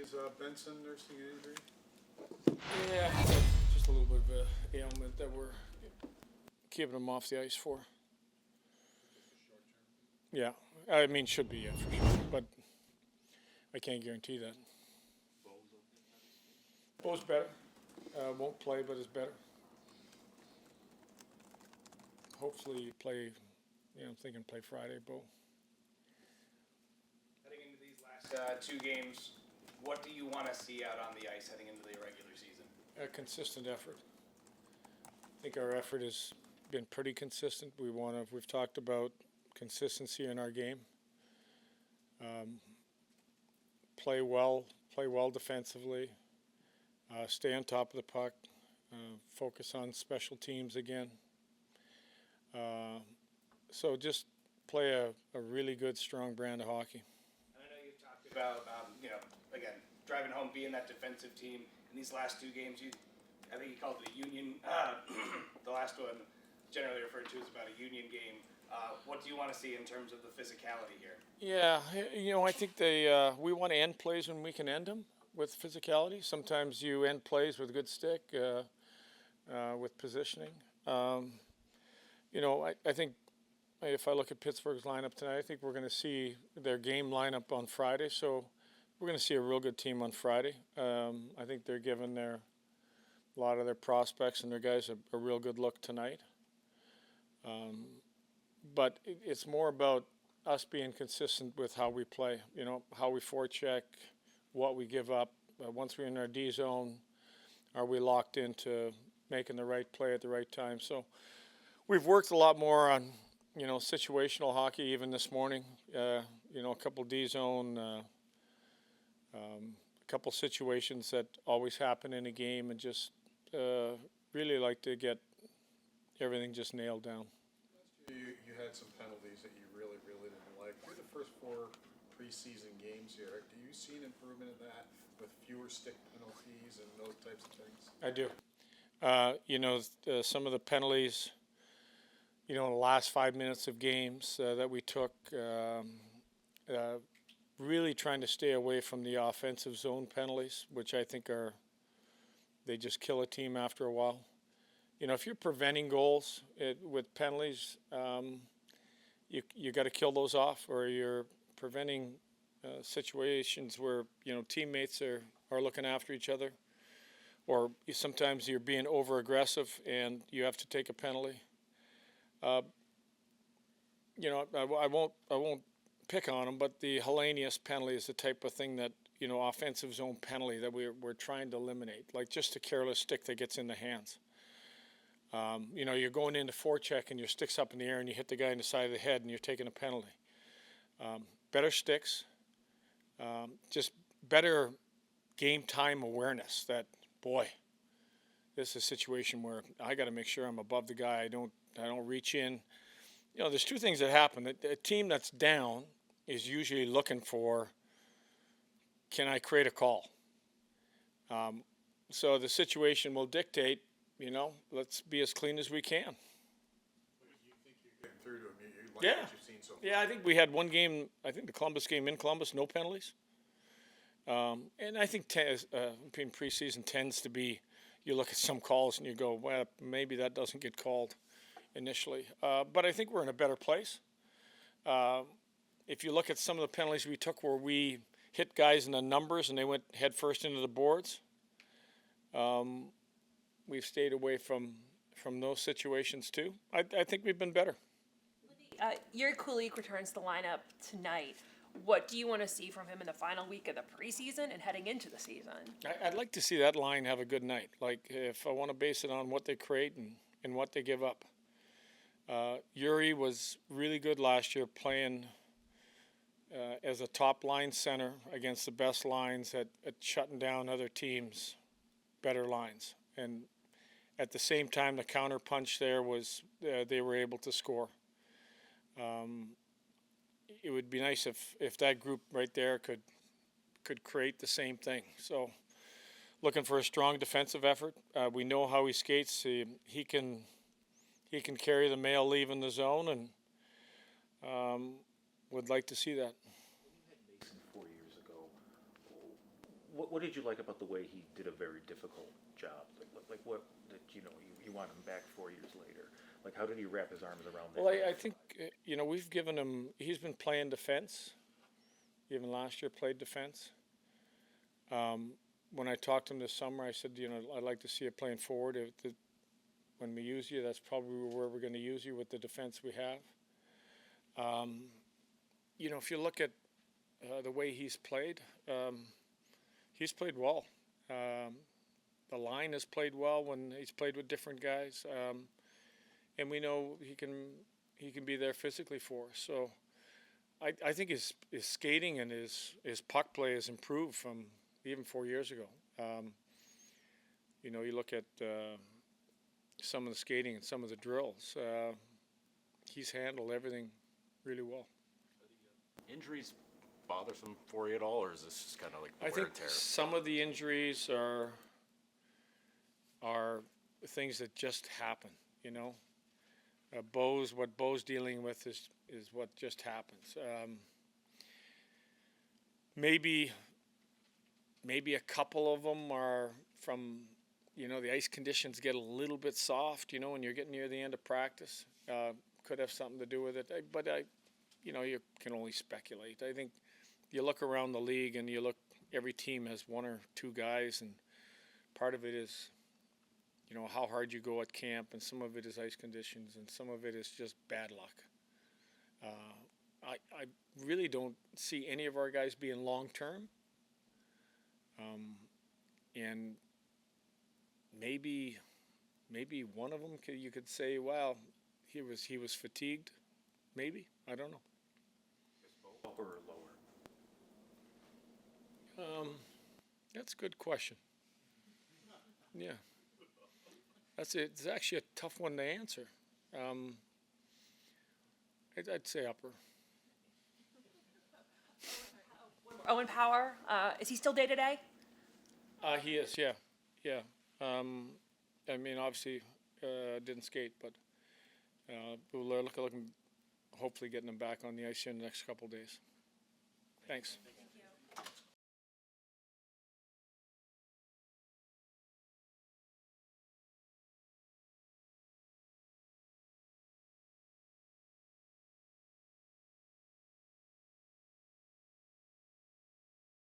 Is Benson nursing an injury? Yeah, just a little bit of a ailment that we're keeping him off the ice for. Yeah, I mean, should be, yeah, for sure. But I can't guarantee that. Bo's better. Won't play, but is better. Hopefully play, I'm thinking play Friday, Bo. Heading into these last two games, what do you want to see out on the ice heading into the regular season? A consistent effort. I think our effort has been pretty consistent. We've talked about consistency in our game. Play well defensively. Stay on top of the puck. Focus on special teams again. So just play a really good, strong brand of hockey. And I know you've talked about, again, driving home, being that defensive team. In these last two games, I think you called it a union. The last one, generally referred to as about a union game. What do you want to see in terms of the physicality here? Yeah, I think we want to end plays when we can end them with physicality. Sometimes you end plays with a good stick, with positioning. I think if I look at Pittsburgh's lineup tonight, I think we're going to see their game lineup on Friday. So we're going to see a real good team on Friday. I think they're giving a lot of their prospects and their guys a real good look tonight. But it's more about us being consistent with how we play, how we forecheck, what we give up. Once we're in our D zone, are we locked into making the right play at the right time? So we've worked a lot more on, situational hockey even this morning. A couple D zone, a couple situations that always happen in a game, and just really like to get everything just nailed down. You had some penalties that you really didn't like. Through the first 4 preseason games here, do you see an improvement in that with fewer stick penalties and those types of things? I do. Some of the penalties, in the last 5 minutes of games that we took, really trying to stay away from the offensive zone penalties, which I think they just kill a team after a while. If you're preventing goals with penalties, you got to kill those off, or you're preventing situations where teammates are looking after each other, or sometimes you're being over aggressive and you have to take a penalty. I won't pick on them, but the Hellenius penalty is the type of thing that offensive zone penalty that we're trying to eliminate, like just a careless stick that gets in the hands. You're going into forecheck and your stick's up in the air and you hit the guy in the side of the head and you're taking a penalty. Better sticks, just better game time awareness that, boy, this is a situation where I got to make sure I'm above the guy. I don't reach in. There's two things that happen. A team that's down is usually looking for, can I create a call? So the situation will dictate, let's be as clean as we can. You think you're getting through to them? You like what you've seen so far? Yeah, I think we had one game, I think the Columbus game in Columbus, no penalties. And I think preseason tends to be, you look at some calls and you go, well, maybe that doesn't get called initially. But I think we're in a better place. If you look at some of the penalties we took where we hit guys in the numbers and they went head first into the boards, we've stayed away from those situations too. I think we've been better. Yuri Koulik returns to the lineup tonight. What do you want to see from him in the final week of the preseason and heading into the season? I'd like to see that line have a good night. Like, if I want to base it on what they create and what they give up. Yuri was really good last year playing as a top line center against the best lines at shutting down other teams' better lines. And at the same time, the counter punch there was they were able to score. It would be nice if that group right there could create the same thing. So looking for a strong defensive effort. We know how he skates. He can carry the mail leaving the zone, and would like to see that. When you had Mason 4 years ago, What did you like about the way he did a very difficult job? Like what that you want him back 4 years later? Like how did he wrap his arms around that? Well, I think we've given him. He's been playing defense. Even last year played defense. When I talked to him this summer, I said, I'd like to see you playing forward. When we use you, that's probably where we're going to use you with the defense we have. If you look at the way he's played well. The line has played well when he's played with different guys, and we know he can be there physically for us. So I think his skating and his puck play has improved from even 4 years ago. You look at some of the skating and some of the drills. He's handled everything really well. Injuries bothersome for you at all, or is this just kind of like the I wear think and tear? some of the injuries are things that just happen. What Bo's dealing with is what just happens. Maybe a couple of them are from the ice conditions get a little bit soft. When you're getting near the end of practice, could have something to do with it. But you can only speculate. I think you look around the league and every team has one or two guys, and part of it is, how hard you go at camp, and some of it is ice conditions, and some of it is just bad luck. I really don't see any of our guys being long-term. And maybe one of them you could say, well, he was fatigued. Maybe, I don't know. Upper or lower? That's a good question. Yeah, it's actually a tough one to answer. I'd say upper. Owen Power, is he still day-to-day? He is, yeah. Obviously, didn't skate, but we're looking hopefully getting him back on the ice in the next couple of days. Thanks.